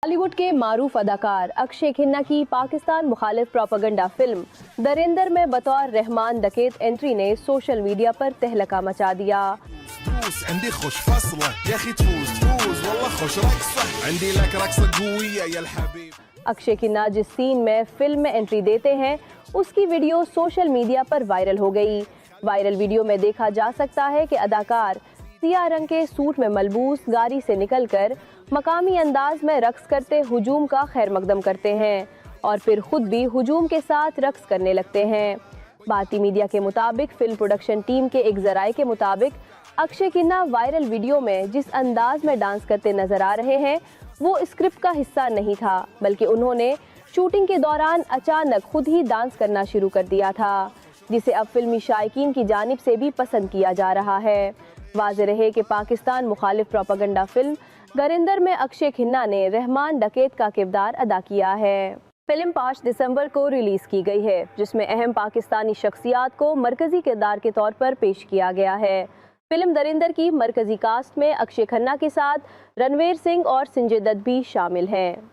बॉलीवुड के मारूफ अदाकार अक्षय खन्ना की पाकिस्तान मुखालिफ प्रोपेगेंडा फिल्म दरिंदर में बतौर रहमान डकैत एंट्री ने सोशल मीडिया पर तहलका मचा दिया। अक्षय खन्ना जिस सीन में फिल्म में एंट्री देते हैं उसकी वीडियो सोशल मीडिया पर वायरल हो गई। वायरल वीडियो में देखा जा सकता है कि अदाकार सियाह रंग के सूट में मलबूस गाड़ी से निकलकर मकामी अंदाज में रक्स करते हुजूम का खैर मकदम करते हैं और फिर खुद भी हुजूम के साथ रक्स करने लगते हैं। भारतीय मीडिया के मुताबिक फिल्म प्रोडक्शन टीम के एक जराये के मुताबिक अक्षय खन्ना वायरल वीडियो में जिस अंदाज में डांस करते नजर आ रहे हैं वो स्क्रिप्ट का हिस्सा नहीं था, बल्कि उन्होंने शूटिंग के दौरान अचानक खुद ही डांस करना शुरू कर दिया था, जिसे अब फिल्मी शायकीन की जानिब से भी पसंद किया जा रहा है। वाज़ेह रहे कि पाकिस्तान मुखालिफ प्रोपेगेंडा फिल्म दरिंदर में अक्षय खन्ना ने रहमान डकैत का किरदार अदा किया है। फिल्म 5 दिसंबर को रिलीज की गई है, जिसमें अहम पाकिस्तानी शख्सियात को मरकजी किरदार के तौर पर पेश किया गया है। फिल्म दरिंदर की मरकजी कास्ट में अक्षय खन्ना के साथ रणवीर सिंह और संजय दत्त भी शामिल हैं।